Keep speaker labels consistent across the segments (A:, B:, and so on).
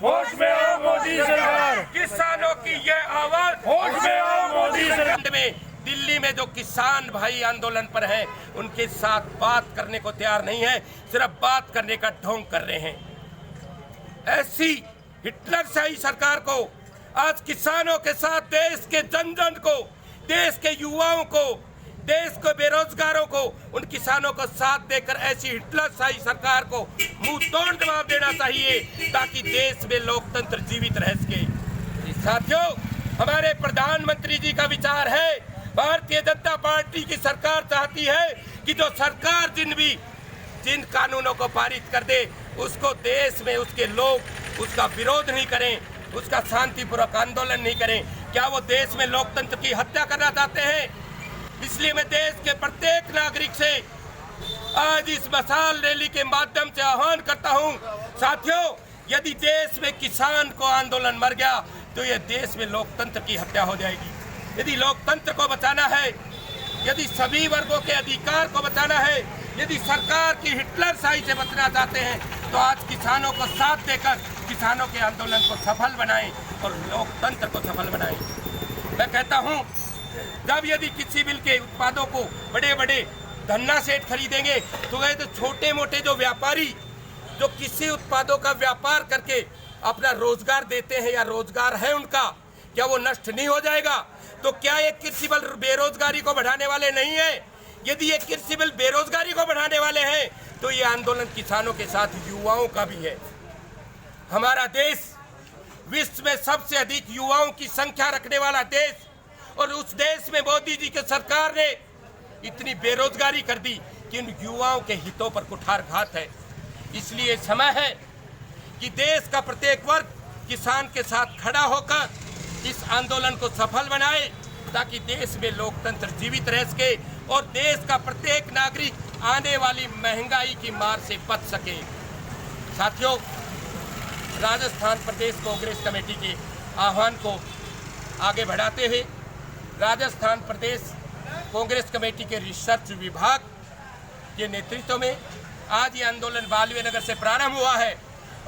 A: होश में आओ मोदी सरकार,
B: किसानों की ये आवाज
A: होश में आओ मोदी सरकार।
B: में दिल्ली में जो किसान भाई आंदोलन पर हैं, उनके साथ बात करने को तैयार नहीं है, सिर्फ बात करने का ढोंग कर रहे हैं। ऐसी हिटलरशाही सरकार को आज किसानों के साथ देश के जन जन को, देश के युवाओं को, देश के बेरोजगारों को, उन किसानों को साथ देकर ऐसी हिटलरशाही सरकार को मुंह तोड़ जवाब देना चाहिए, ताकि देश में लोकतंत्र जीवित रह सके। साथियों, हमारे प्रधानमंत्री जी का विचार है, भारतीय जनता पार्टी की सरकार चाहती है कि जो सरकार जिन कानूनों को पारित कर दे, उसको देश में उसके लोग उसका विरोध नहीं करें, उसका शांतिपूर्वक आंदोलन नहीं करें। क्या वो देश में लोकतंत्र की हत्या करना चाहते हैं? इसलिए मैं देश के प्रत्येक नागरिक से आज इस मशाल रैली के माध्यम से आह्वान करता हूं, साथियों, यदि देश में किसान को आंदोलन मर गया तो ये देश में लोकतंत्र की हत्या हो जाएगी। यदि लोकतंत्र को बचाना है, यदि सभी वर्गों के अधिकार को बचाना है, यदि सरकार की हिटलरशाही से बचना चाहते हैं, तो आज किसानों को साथ देकर किसानों के आंदोलन को सफल बनाएं और लोकतंत्र को सफल बनाएं। मैं कहता हूं, जब यदि किसी बिल के उत्पादों को बड़े बड़े धन्ना सेठ खरीदेंगे, तो ये तो छोटे मोटे जो व्यापारी जो किसी उत्पादों का व्यापार करके अपना रोजगार देते हैं या रोजगार है उनका, क्या वो नष्ट नहीं हो जाएगा? तो क्या ये कृषि बिल बेरोजगारी को बढ़ाने वाले नहीं है? यदि ये कृषि बिल बेरोजगारी को बढ़ाने वाले हैं, तो ये आंदोलन किसानों के साथ युवाओं का भी है। हमारा देश विश्व में सबसे अधिक युवाओं की संख्या रखने वाला देश, और उस देश में मोदी जी की सरकार ने इतनी बेरोजगारी कर दी कि उन युवाओं के हितों पर कुठारघात है। इसलिए समय है कि देश का प्रत्येक वर्ग किसान के साथ खड़ा होकर इस आंदोलन को सफल बनाए, ताकि देश में लोकतंत्र जीवित रह सके और देश का प्रत्येक नागरिक आने वाली महंगाई की मार से बच सके। साथियों, राजस्थान प्रदेश कांग्रेस कमेटी के आह्वान को आगे बढ़ाते हुए राजस्थान प्रदेश कांग्रेस कमेटी के रिसर्च विभाग के नेतृत्व में आज ये आंदोलन बालवे नगर से प्रारंभ हुआ है,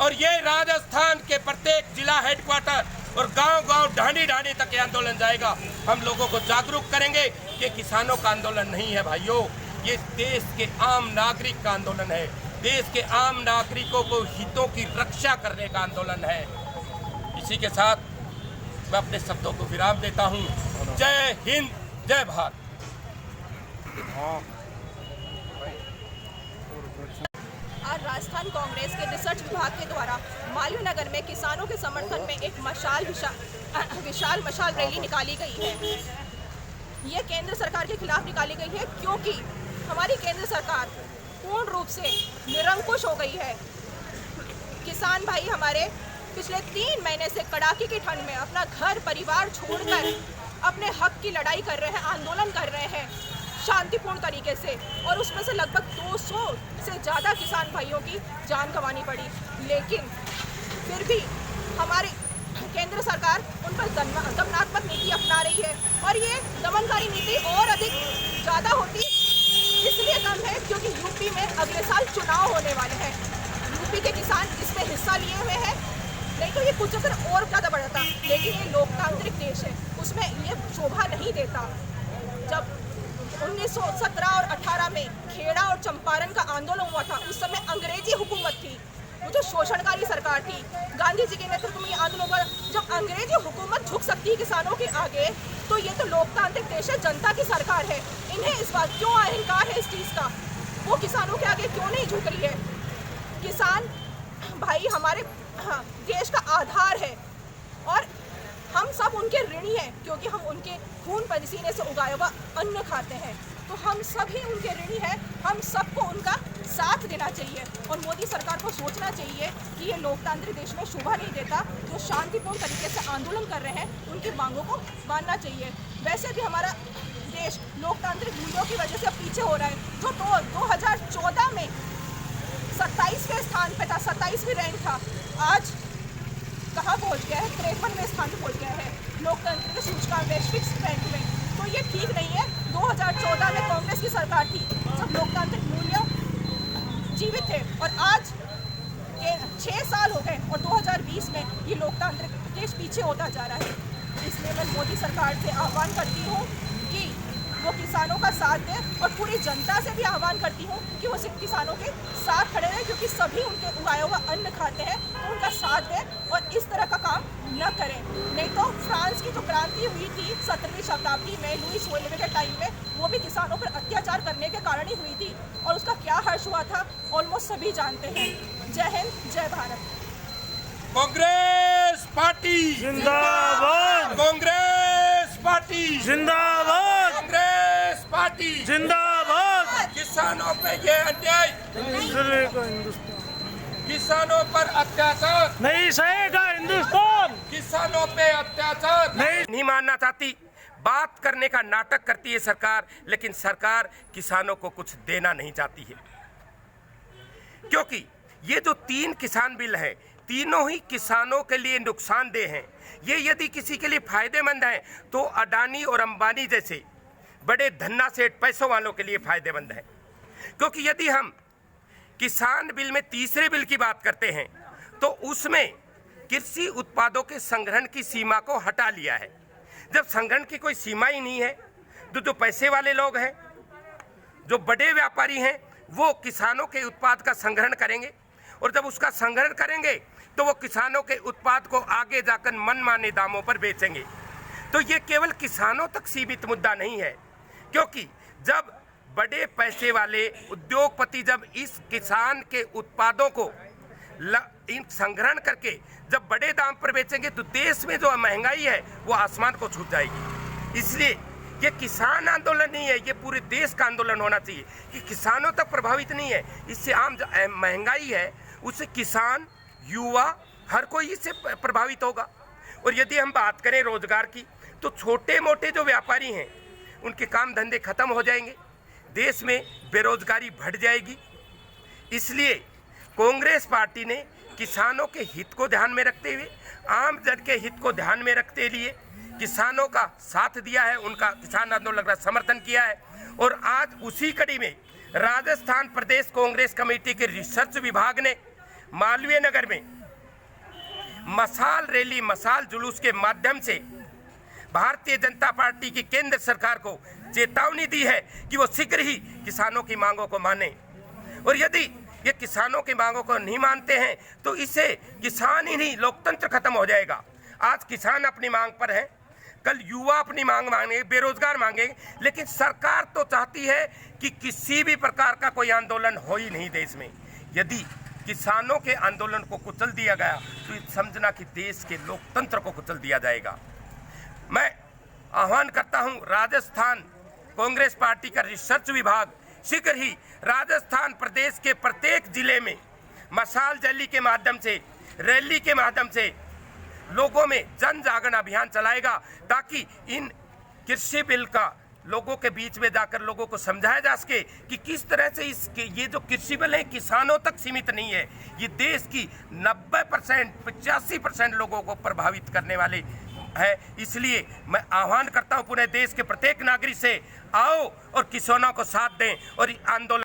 B: और ये राजस्थान के प्रत्येक जिला हेडक्वार्टर और गांव-गांव, ढाणी-ढाणी तक ये आंदोलन जाएगा। हम लोगों को जागरूक करेंगे कि किसानों का आंदोलन नहीं है भाइयों, ये देश के आम नागरिक का आंदोलन है, देश के आम नागरिकों को हितों की रक्षा करने का आंदोलन है। इसी के साथ मैं अपने शब्दों को विराम देता हूँ। जय हिंद, जय भारत।
C: आज राजस्थान कांग्रेस के रिसर्च विभाग के द्वारा मालवीय नगर में किसानों के समर्थन में एक विशाल मशाल रैली निकाली गई है। ये केंद्र सरकार के खिलाफ निकाली गई है, क्योंकि हमारी केंद्र सरकार पूर्ण रूप से निरंकुश हो गई है। किसान भाई हमारे पिछले 3 महीने से कड़ाके की ठंड में अपना घर परिवार छोड़कर अपने हक की लड़ाई कर रहे हैं, आंदोलन कर रहे हैं शांतिपूर्ण तरीके से, और उसमें से लगभग 200 से ज़्यादा किसान भाइयों की जान गंवानी पड़ी। लेकिन फिर भी हमारी केंद्र सरकार उन पर दमनात्मक नीति अपना रही है, और ये दमनकारी नीति और अधिक ज़्यादा होती इसलिए कम है क्योंकि यूपी में अगले साल चुनाव होने वाले हैं। यूपी के किसान इसमें हिस्सा लिए हुए हैं, नहीं तो ये कुछ अगर और ज़्यादा बढ़ता। लेकिन ये लोकतांत्रिक देश है, उसमें ये शोभा नहीं देता। जब 1917 और 18 में खेड़ा और चंपारण का आंदोलन हुआ था, उस समय अंग्रेजी हुकूमत थी, वो जो शोषणकारी सरकार थी। गांधी जी के नेतृत्व में ये आंदोलन हुआ। जब अंग्रेजी हुकूमत झुक सकती है किसानों के आगे, तो ये तो लोकतांत्रिक देश है, जनता की सरकार है। इन्हें इस बात क्यों अहंकार है इस चीज़ का? वो किसानों के आगे क्यों नहीं झुक रही है? किसान भाई हमारे देश का आधार है, और हम सब उनके ऋणी हैं, क्योंकि हम उनके खून पसीने से उगाया हुआ अन्न खाते हैं। तो हम सभी उनके ऋणी हैं, हम सबको उनका साथ देना चाहिए, और मोदी सरकार को सोचना चाहिए कि ये लोकतांत्रिक देश में शोभा नहीं देता। जो शांतिपूर्ण तरीके से आंदोलन कर रहे हैं, उनकी मांगों को मानना चाहिए। वैसे भी हमारा देश लोकतांत्रिक मूल्यों की वजह से पीछे हो रहा है। जो 2014 में 27वें स्थान पे था, 27वीं रैंक था, आज कहाँ पहुँच गया है? 53वें स्थान पर पहुँच गया है लोकतंत्र के सूचकांक वैश्विक रैंक में। तो ये ठीक नहीं है। 2014 में कांग्रेस की सरकार थी, जब लोकतांत्रिक मूल्य जीवित थे, और आज 6 साल हो गए और 2020 में ये लोकतांत्रिक देश पीछे होता जा रहा है। इसलिए मैं मोदी सरकार से आह्वान करती हूँ कि वो किसानों का साथ दें और पूरी जनता से भी आह्वान करती हूँ कि वो सिर्फ किसानों के साथ खड़े रहें, क्योंकि सभी उनके उगाया हुआ अन्न खाते हैं, तो उनका साथ दें और इस तरह का काम न करें। नहीं तो फ्रांस की जो क्रांति हुई थी 17वीं शताब्दी में लुईस वोल्टेयर के टाइम में, वो भी किसानों पर अत्याचार करने के कारण ही हुई थी और उसका क्या हर्ष हुआ था ऑलमोस्ट सभी जानते हैं। जय हिंद, जय भारत।
B: कांग्रेस पार्टी
A: जिंदाबाद,
B: कांग्रेस पार्टी
A: जिंदाबाद,
B: कांग्रेस पार्टी
A: जिंदाबाद।
B: किसानों पे ये अन्याय, किसानों पर अत्याचार,
A: नहीं सहेगा हिंदुस्तान,
B: किसानों पे अत्याचार नहीं मानना चाहती। बात करने का नाटक करती है सरकार, लेकिन सरकार किसानों को कुछ देना नहीं चाहती है, क्योंकि ये जो 3 किसान बिल है, तीनों ही किसानों के लिए नुकसानदेह हैं। ये यदि किसी के लिए फायदेमंद है तो अडानी और अंबानी जैसे बड़े धन्ना सेठ पैसों वालों के लिए फायदेमंद है, क्योंकि यदि हम किसान बिल में तीसरे बिल की बात करते हैं तो उसमें कृषि उत्पादों के संग्रहण की सीमा को हटा लिया है। जब संग्रहण की कोई सीमा ही नहीं है तो जो पैसे वाले लोग हैं, जो बड़े व्यापारी हैं, वो किसानों के उत्पाद का संग्रहण करेंगे और जब उसका संग्रहण करेंगे तो वो किसानों के उत्पाद को आगे जाकर मनमाने दामों पर बेचेंगे। तो ये केवल किसानों तक सीमित मुद्दा नहीं है, क्योंकि जब बड़े पैसे वाले उद्योगपति जब इस किसान के उत्पादों को संग्रहण करके जब बड़े दाम पर बेचेंगे तो देश में जो महंगाई है वो आसमान को छू जाएगी। इसलिए ये किसान आंदोलन नहीं है, ये पूरे देश का आंदोलन होना चाहिए कि किसानों तक प्रभावित नहीं है। इससे आम महंगाई है उससे किसान, युवा, हर कोई इससे प्रभावित होगा। और यदि हम बात करें रोजगार की तो छोटे मोटे जो व्यापारी हैं उनके काम धंधे खत्म हो जाएंगे, देश में बेरोजगारी बढ़ जाएगी। इसलिए कांग्रेस पार्टी ने किसानों के हित को ध्यान में रखते हुए, आम जन के हित को ध्यान में रखते लिए किसानों का साथ दिया है, उनका किसान आंदोलन का समर्थन किया है। और आज उसी कड़ी में राजस्थान प्रदेश कांग्रेस कमेटी के रिसर्च विभाग ने मालवीय नगर में मशाल रैली, मशाल जुलूस के माध्यम से भारतीय जनता पार्टी की केंद्र सरकार को चेतावनी दी है कि वो शीघ्र ही किसानों की मांगों को माने। और यदि ये किसानों की मांगों को नहीं मानते हैं तो इससे किसान ही नहीं, लोकतंत्र खत्म हो जाएगा। आज किसान अपनी मांग पर है, कल युवा अपनी मांग मांगेंगे, बेरोजगार मांगेंगे, लेकिन सरकार तो चाहती है कि किसी भी प्रकार का कोई आंदोलन हो ही नहीं देश में। यदि किसानों के आंदोलन को कुचल दिया गया तो समझना कि देश के लोकतंत्र को कुचल दिया जाएगा। मैं आह्वान करता हूं राजस्थान कांग्रेस पार्टी का रिसर्च विभाग शीघ्र ही राजस्थान प्रदेश के प्रत्येक जिले में मशाल रैली के माध्यम से, रैली के माध्यम से लोगों में जन जागरण अभियान चलाएगा, ताकि इन कृषि बिल का लोगों के बीच में जाकर लोगों को समझाया जा सके कि किस तरह से इसके ये जो कृषि बिल है किसानों तक सीमित नहीं है, ये देश की 90%, 85% लोगों को प्रभावित करने वाले है। इसलिए मैं आह्वान करता हूं पूरे देश के प्रत्येक नागरिक से, आओ और किसानों को साथ दें और आंदोलन